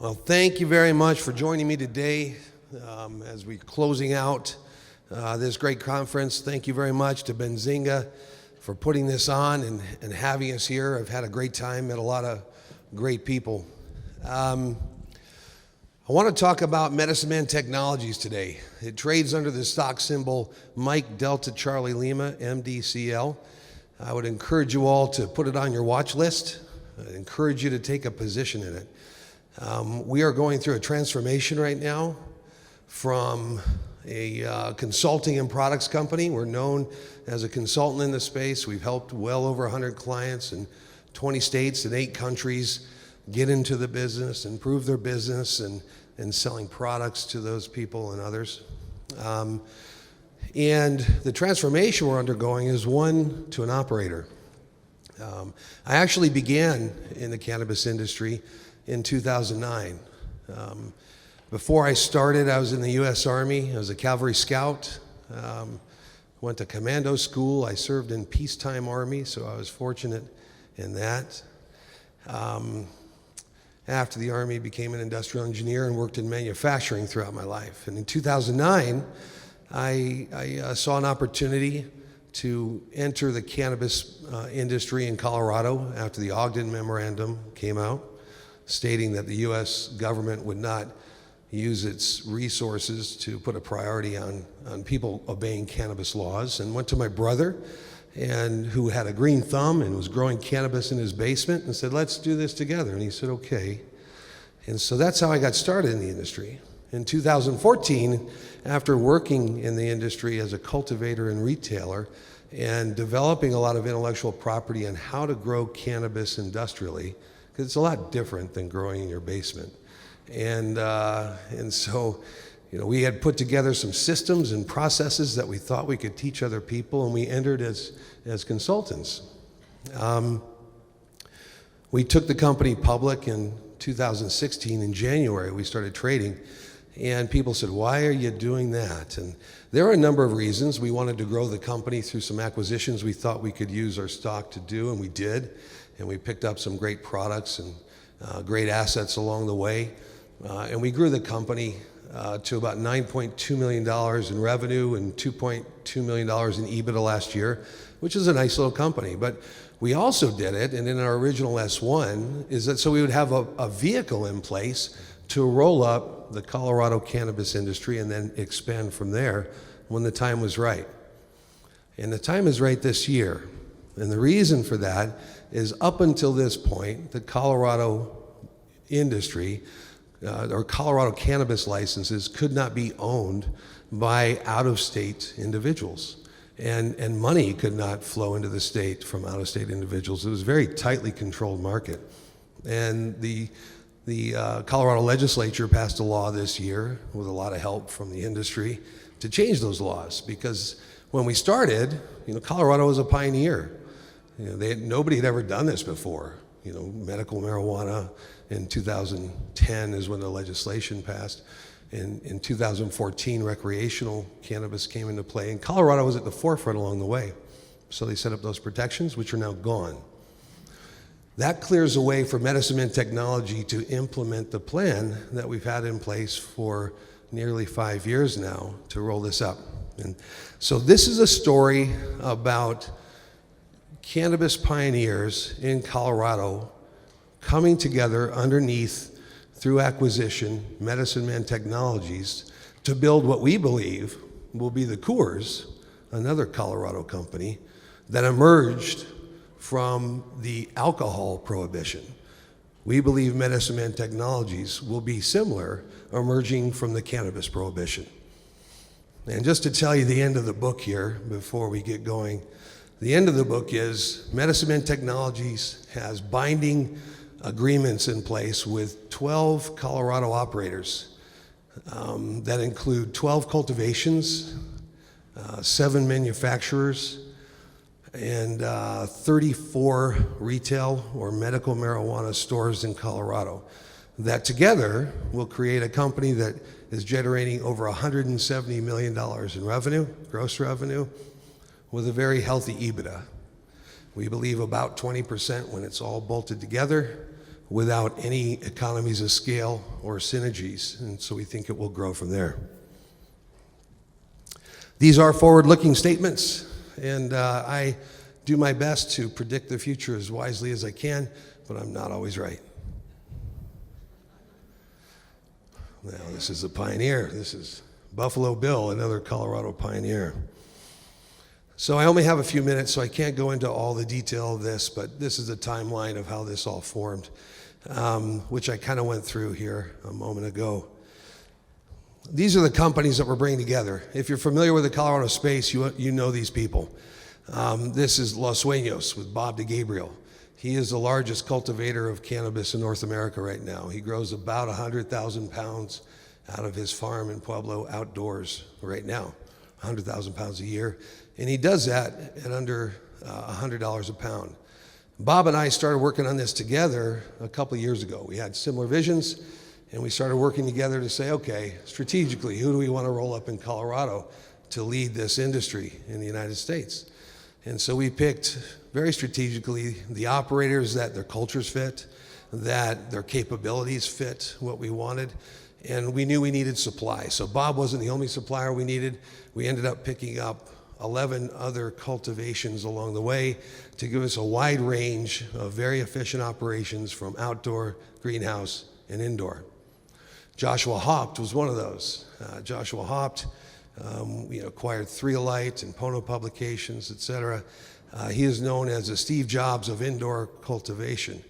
Well, thank you very much for joining me today as we're closing out this great conference. Thank you very much to Benzinga for putting this on and having us here. I've had a great time, met a lot of great people. I want to talk about Medicine Man Technologies today. It trades under the stock symbol Mike Delta Charlie Lima, MDCL. I would encourage you all to put it on your watch list. I'd encourage you to take a position in it. We are going through a transformation right now from a consulting and products company. We're known as a consultant in the space. We've helped well over 100 clients in 20 states and 8 countries get into the business, improve their business, and selling products to those people and others. And the transformation we're undergoing is one to an operator. I actually began in the cannabis industry in 2009. Before I started, I was in the U.S. Army. I was a cavalry scout. Went to commando school. I served in peacetime Army, so I was fortunate in that. After the Army, became an industrial engineer and worked in manufacturing throughout my life. And in 2009, I saw an opportunity to enter the cannabis industry in Colorado after the Ogden Memorandum came out, stating that the U.S. government would not use its resources to put a priority on people obeying cannabis laws, and went to my brother, and who had a green thumb and was growing cannabis in his basement, and said, let's do this together. And he said, okay. And so that's how I got started in the industry. In 2014, after working in the industry as a cultivator and retailer and developing a lot of intellectual property on how to grow cannabis industrially, because it's a lot different than growing in your basement. And so, we had put together some systems and processes that we thought we could teach other people, and we entered as consultants. We took the company public in 2016. In January, we started trading, and people said, why are you doing that? And there were a number of reasons. We wanted to grow the company through some acquisitions we thought we could use our stock to do, and we did. And we picked up some great products and great assets along the way. And we grew the company to about $9.2 million in revenue and $2.2 million in EBITDA last year, which is a nice little company. But we also did it, and in our original S1, is that so we would have a vehicle in place to roll up the Colorado cannabis industry and then expand from there when the time was right. And the time is right this year. And the reason for that is up until this point, the Colorado industry or Colorado cannabis licenses could not be owned by out-of-state individuals. And money could not flow into the state from out-of-state individuals. It was a very tightly controlled market. And the Colorado legislature passed a law this year with a lot of help from the industry to change those laws, because when we started, Colorado was a pioneer. Nobody had ever done this before. Medical marijuana in 2010 is when the legislation passed. In 2014, recreational cannabis came into play, and Colorado was at the forefront along the way. So they set up those protections, which are now gone. That clears the way for Medicine Man Technology to implement the plan that we've had in place for nearly 5 years now to roll this up. And so this is a story about cannabis pioneers in Colorado coming together underneath, through acquisition, Medicine Man Technologies, to build what we believe will be the Coors, another Colorado company that emerged from the alcohol prohibition. We believe Medicine Man Technologies will be similar, emerging from the cannabis prohibition. And just to tell you the end of the book here before we get going, the end of the book is Medicine Man Technologies has binding agreements in place with 12 Colorado operators that include 12 cultivations, 7 manufacturers, and 34 retail or medical marijuana stores in Colorado that together will create a company that is generating over $170 million in revenue, gross revenue, with a very healthy EBITDA. We believe about 20% when it's all bolted together, without any economies of scale or synergies, and so we think it will grow from there. These are forward-looking statements, and I do my best to predict the future as wisely as I can, but I'm not always right. Now, this is a pioneer. This is Buffalo Bill, another Colorado pioneer. So I only have a few minutes, so I can't go into all the detail of this, but this is a timeline of how this all formed, which I kind of went through here a moment ago. These are the companies that we're bringing together. If you're familiar with the Colorado space, you know these people. This is Los Sueños with Bob DeGabriel. He is the largest cultivator of cannabis in North America right now. He grows about 100,000 pounds out of his farm in Pueblo outdoors right now, 100,000 pounds a year. And he does that at under $100 a pound. Bob and I started working on this together a couple of years ago. We had similar visions, and we started working together to say, okay, strategically, who do we want to roll up in Colorado to lead this industry in the United States? And so we picked very strategically the operators that their cultures fit, that their capabilities fit what we wanted, and we knew we needed supply. So Bob wasn't the only supplier we needed. We ended up picking up 11 other cultivations along the way to give us a wide range of very efficient operations from outdoor, greenhouse, and indoor. Joshua Haupt was one of those. Joshua Haupt, we acquired 3Alight and Pono Publications, et cetera. He is known as the Steve Jobs of indoor cultivation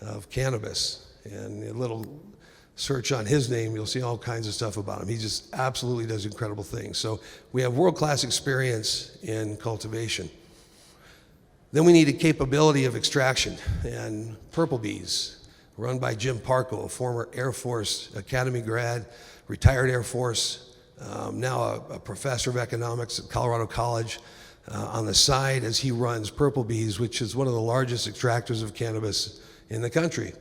of cannabis. And a little search on his name, you'll see all kinds of stuff about him. He just absolutely does incredible things. So we have world-class experience in cultivation. Then we need a capability of extraction, and Purple Bees, run by Jim Parko, a former Air Force Academy grad, retired Air Force, now a professor of economics at Colorado College, on the side as he runs Purple Bees, which is one of the largest extractors of cannabis in the country.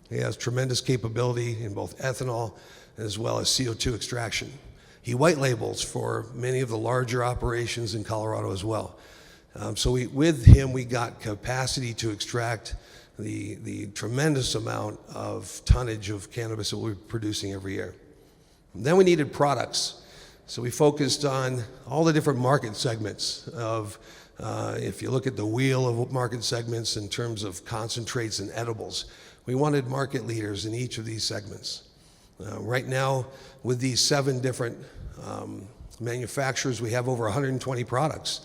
He has tremendous capability in both ethanol as well as CO2 extraction. He white labels for many of the larger operations in Colorado as well. With him, we got capacity to extract the tremendous amount of tonnage of cannabis that we're producing every year. And then we needed products. So we focused on all the different market segments of, if you look at the wheel of market segments in terms of concentrates and edibles, we wanted market leaders in each of these segments. Right now, with these 7 different manufacturers, we have over 120 products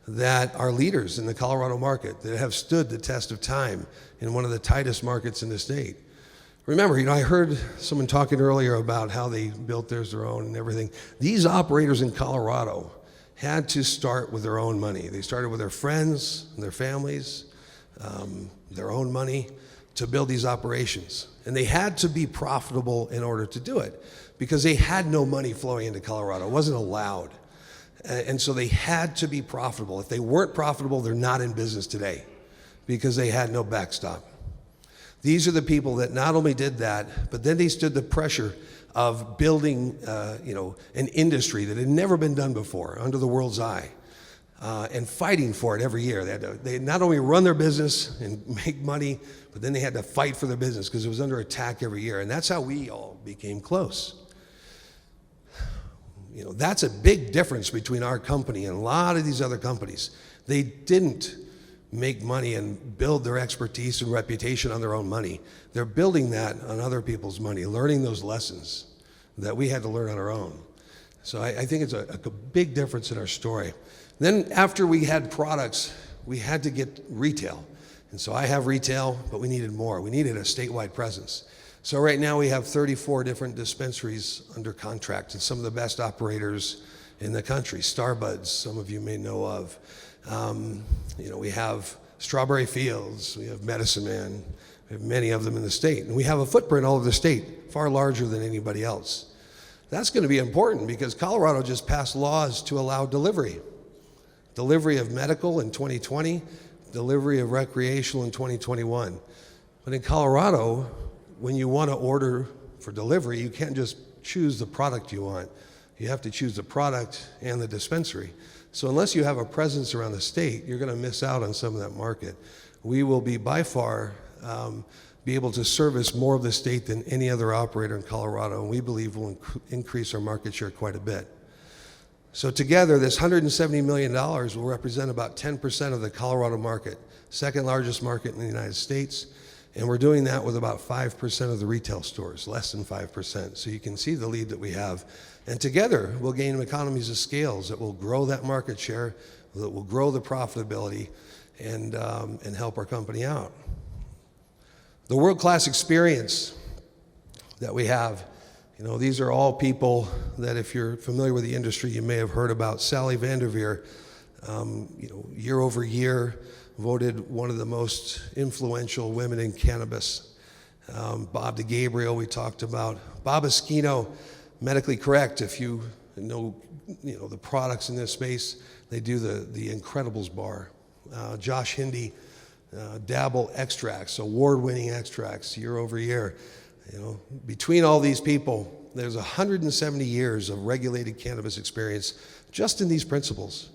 that are leaders in the Colorado market that have stood the test of time in one of the tightest markets in the state. Remember, I heard someone talking earlier about how they built their own and everything. These operators in Colorado had to start with their own money. They started with their friends and their families, their own money to build these operations. And they had to be profitable in order to do it because they had no money flowing into Colorado. It wasn't allowed. And so they had to be profitable. If they weren't profitable, they're not in business today because they had no backstop. These are the people that not only did that, but then they stood the pressure of building an industry that had never been done before under the world's eye, and fighting for it every year. They not only run their business and make money, but then they had to fight for their business because it was under attack every year. And that's how we all became close. That's a big difference between our company and a lot of these other companies. They didn't make money and build their expertise and reputation on their own money. They're building that on other people's money, learning those lessons that we had to learn on our own. So I think it's a big difference in our story. Then after we had products, we had to get retail. And so I have retail, but we needed more. We needed a statewide presence. So right now we have 34 different dispensaries under contract and some of the best operators in the country. Starbuds, some of you may know of. We have Strawberry Fields, we have Medicine Man, we have many of them in the state. And we have a footprint all over the state, far larger than anybody else. That's going to be important because Colorado just passed laws to allow delivery. Delivery of medical in 2020, delivery of recreational in 2021. But in Colorado, when you want to order for delivery, you can't just choose the product you want. You have to choose the product and the dispensary. So unless you have a presence around the state, you're going to miss out on some of that market. We will be by far be able to service more of the state than any other operator in Colorado, and we believe will increase our market share quite a bit. So together, this $170 million will represent about 10% of the Colorado market, second largest market in the United States, and we're doing that with about 5% of the retail stores, less than 5%. So you can see the lead that we have. And together, we'll gain economies of scales that will grow that market share, that will grow the profitability, and help our company out. The world-class experience that we have, these are all people that, if you're familiar with the industry, you may have heard about. Sally Vanderveer, year over year, voted one of the most influential women in cannabis. Bob DeGabriel, we talked about. Bob Esquino, Medically Correct. If you know the products in this space, they do the Incredibles bar. Josh Hindy, Dabble Extracts, award-winning extracts year over year. Between all these people, there's 170 years of regulated cannabis experience just in these principles.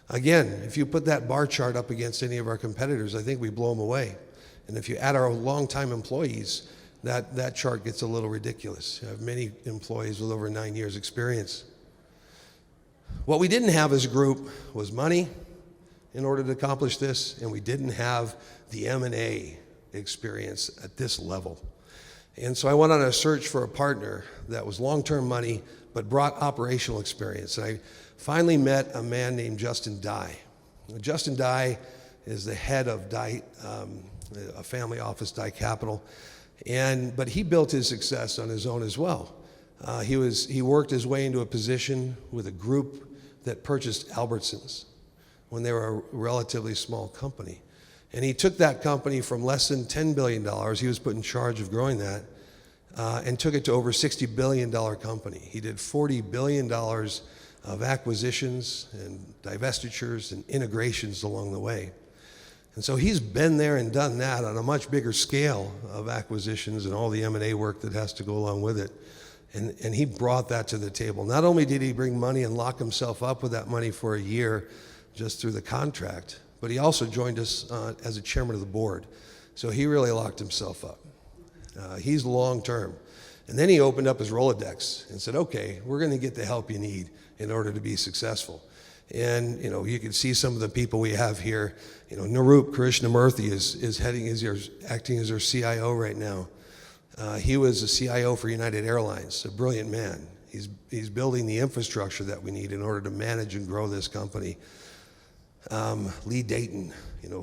Again, if you put that bar chart up against any of our competitors, I think we blow them away. And if you add our longtime employees, that chart gets a little ridiculous. I have many employees with over 9 years experience. What we didn't have as a group was money in order to accomplish this, and we didn't have the M&A experience at this level. And so I went on a search for a partner that was long-term money but brought operational experience. And I finally met a man named Justin Dye. Justin Dye is the head of Dye, a family office, Dye Capital, but he built his success on his own as well. He worked his way into a position with a group that purchased Albertsons when they were a relatively small company. And he took that company from less than $10 billion, he was put in charge of growing that, and took it to over $60 billion company. He did $40 billion of acquisitions and divestitures and integrations along the way. And so he's been there and done that on a much bigger scale of acquisitions and all the M&A work that has to go along with it. And he brought that to the table. Not only did he bring money and lock himself up with that money for a year just through the contract, but he also joined us as a chairman of the board. So he really locked himself up. He's long-term. And then he opened up his Rolodex and said, okay, we're going to get the help you need in order to be successful. And, you can see some of the people we have here. Nirup Krishnamurthy is acting as our CIO right now. He was a CIO for United Airlines, a brilliant man. He's building the infrastructure that we need in order to manage and grow this company. Lee Dayton,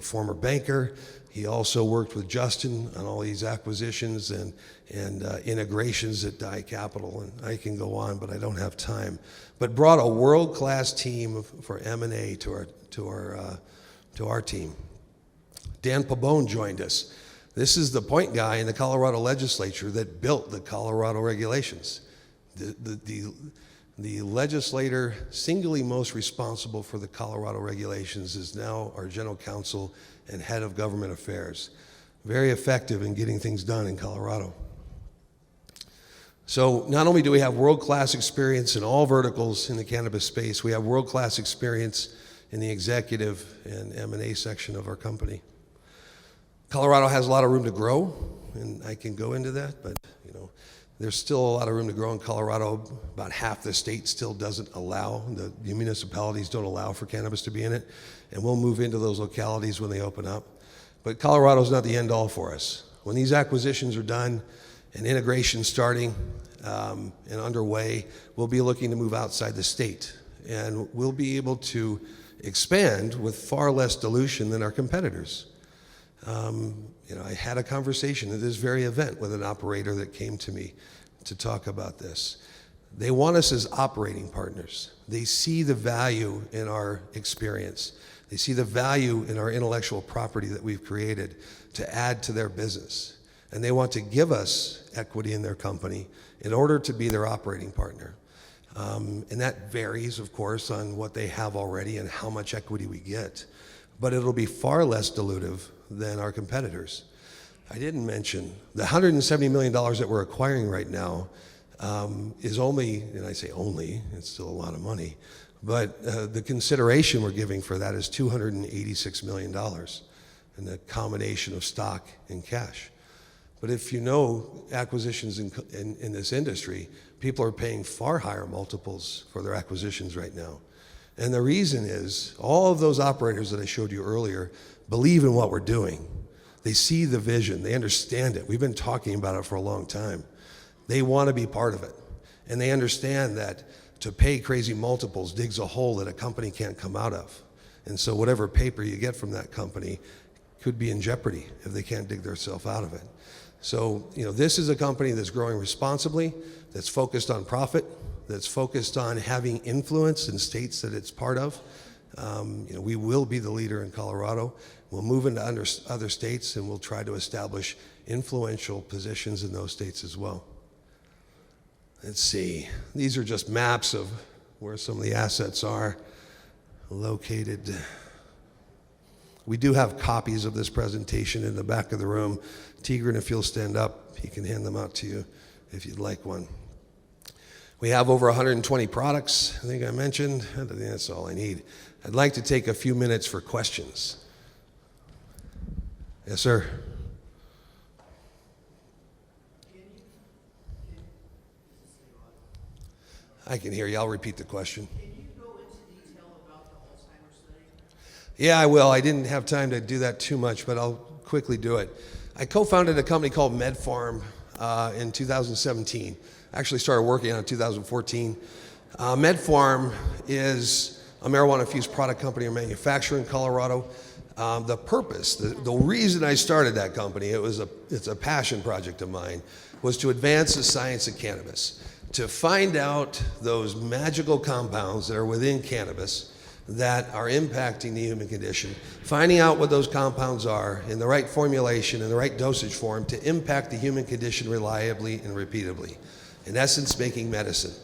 former banker. He also worked with Justin on all these acquisitions and integrations at Dye Capital, and I can go on, but I don't have time. But brought a world-class team for M&A to our team. Dan Pabon joined us. This is the point guy in the Colorado legislature that built the Colorado regulations. The legislator singly most responsible for the Colorado regulations is now our general counsel and head of government affairs. Very effective in getting things done in Colorado. So not only do we have world-class experience in all verticals in the cannabis space, we have world-class experience in the executive and M&A section of our company. Colorado has a lot of room to grow, and I can go into that, but there's still a lot of room to grow in Colorado. About half the state still doesn't allow, the municipalities don't allow for cannabis to be in it, and we'll move into those localities when they open up. But Colorado's not the end all for us. When these acquisitions are done and integration starting and underway, we'll be looking to move outside the state, and we'll be able to expand with far less dilution than our competitors. I had a conversation at this very event with an operator that came to me to talk about this. They want us as operating partners. They see the value in our experience. They see the value in our intellectual property that we've created to add to their business. And they want to give us equity in their company in order to be their operating partner. And that varies, of course, on what they have already and how much equity we get. But it'll be far less dilutive than our competitors. I didn't mention the $170 million that we're acquiring right now is only, and I say only, it's still a lot of money, but the consideration we're giving for that is $286 million in a combination of stock and cash. But if you know acquisitions in this industry, people are paying far higher multiples for their acquisitions right now. And the reason is all of those operators that I showed you earlier believe in what we're doing. They see the vision. They understand it. We've been talking about it for a long time. They want to be part of it. And they understand that to pay crazy multiples digs a hole that a company can't come out of. And so whatever paper you get from that company could be in jeopardy if they can't dig themselves out of it. So, this is a company that's growing responsibly, that's focused on profit, that's focused on having influence in states that it's part of. We will be the leader in Colorado. We'll move into other states, and we'll try to establish influential positions in those states as well. Let's see. These are just maps of where some of the assets are located. We do have copies of this presentation in the back of the room. Tigran, if you'll stand up, he can hand them out to you if you'd like one. We have over 120 products, I think I mentioned. I think that's all I need. I'd like to take a few minutes for questions. Yes, sir. I can hear you. I'll repeat the question. Can you go into detail about the Alzheimer's study? Yeah, I will. I didn't have time to do that too much, but I'll quickly do it. I co-founded a company called MedPharm in 2017. I actually started working on it in 2014. MedPharm is a marijuana-infused product company or manufacturer in Colorado. The purpose, the reason I started that company, it's a passion project of mine, was to advance the science of cannabis, to find out those magical compounds that are within cannabis that are impacting the human condition, finding out what those compounds are in the right formulation, in the right dosage form to impact the human condition reliably and repeatably. In essence, making medicine.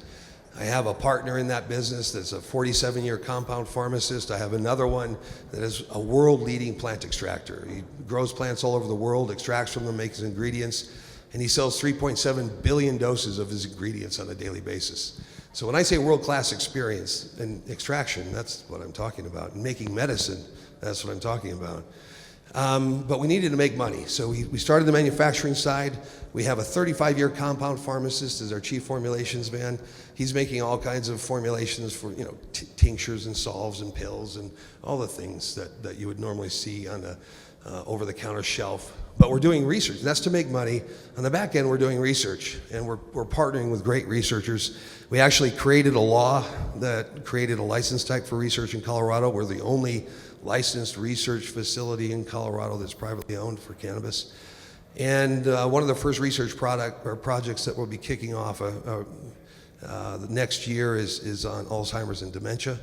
I have a partner in that business that's a 47-year compound pharmacist. I have another one that is a world-leading plant extractor. He grows plants all over the world, extracts from them, makes ingredients, and he sells 3.7 billion doses of his ingredients on a daily basis. So when I say world-class experience in extraction, that's what I'm talking about. And making medicine, that's what I'm talking about. But we needed to make money, so we started the manufacturing side. We have a 35-year compound pharmacist as our chief formulations man. He's making all kinds of formulations for tinctures and solves and pills and all the things that you would normally see on a over-the-counter shelf. But we're doing research. That's to make money. On the back end, we're doing research, and we're partnering with great researchers. We actually created a law that created a license type for research in Colorado. We're the only licensed research facility in Colorado that's privately owned for cannabis. And one of the first research projects that we'll be kicking off the next year is on Alzheimer's and dementia.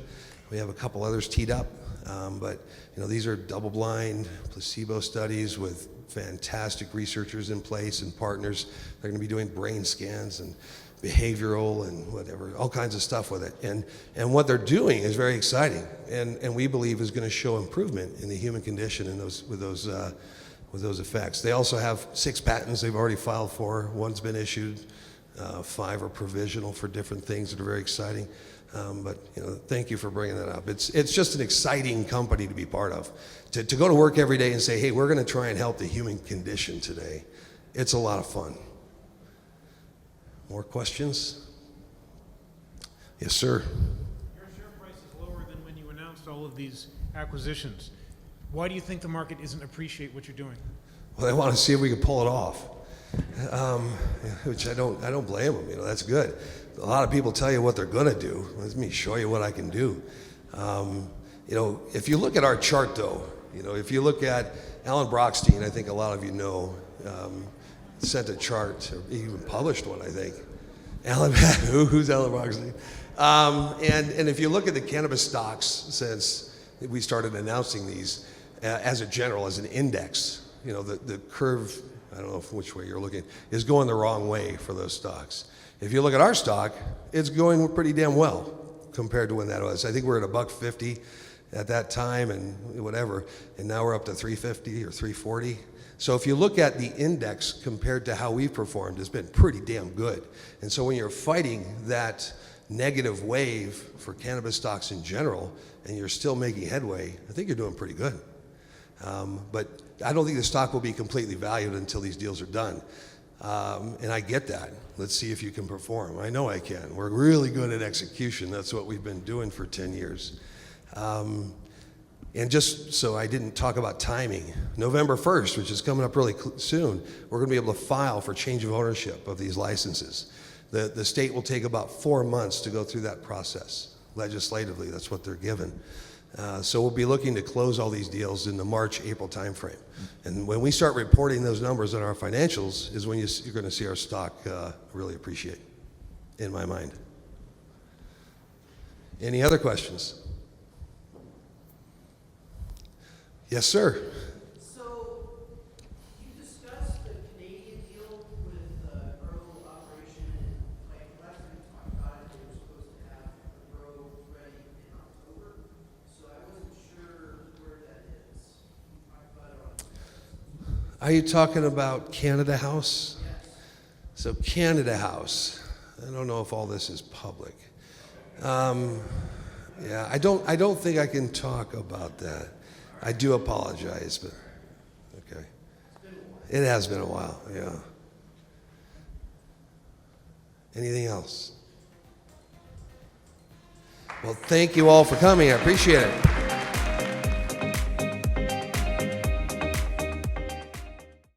We have a couple others teed up, but these are double-blind placebo studies with fantastic researchers in place and partners. They're going to be doing brain scans and behavioral and whatever, all kinds of stuff with it. And what they're doing is very exciting, and we believe is going to show improvement in the human condition in with those effects. They also have 6 patents they've already filed for. One's been issued, 5 are provisional for different things that are very exciting. But thank you for bringing that up. It's just an exciting company to be part of. To go to work every day and say, hey, we're going to try and help the human condition today. It's a lot of fun. More questions? Yes, sir. Your share price is lower than when you announced all of these acquisitions. Why do you think the market doesn't appreciate what you're doing? Well, they want to see if we can pull it off, which I don't blame them. That's good. A lot of people tell you what they're going to do. Let me show you what I can do. If you look at our chart, though, if you look at Alan Brochstein, I think a lot of you know, sent a chart, or even published one, I think. Alan, who's Alan Brochstein? And if you look at the cannabis stocks since we started announcing these, as an index, the curve, I don't know which way you're looking, is going the wrong way for those stocks. If you look at our stock, it's going pretty damn well compared to when that was. I think we're at $1.50 at that time and whatever, and now we're up to $3.50 or $3.40. So if you look at the index compared to how we've performed, it's been pretty damn good. And so when you're fighting that negative wave for cannabis stocks in general, and you're still making headway, I think you're doing pretty good. But I don't think the stock will be completely valued until these deals are done. And I get that. Let's see if you can perform. I know I can. We're really good at execution. That's what we've been doing for 10 years. And just so I didn't talk about timing, November 1st, which is coming up really soon, we're going to be able to file for change of ownership of these licenses. The state will take about 4 months to go through that process legislatively. That's what they're given. So we'll be looking to close all these deals in the March, April timeframe. And when we start reporting those numbers on our financials is when you're going to see our stock really appreciate, in my mind. Any other questions? Yes, sir. So, you discussed the Canadian deal with the grow operation, and like last time we talked about it, they were supposed to have the grow ready in October. So I wasn't sure where that is. You talked about it on. Are you talking about Canada House? Yes. So Canada House, I don't know if all this is public. Yeah, I don't think I can talk about that. I do apologize, but okay. It has been a while, yeah. Anything else? Well, thank you all for coming. I appreciate it.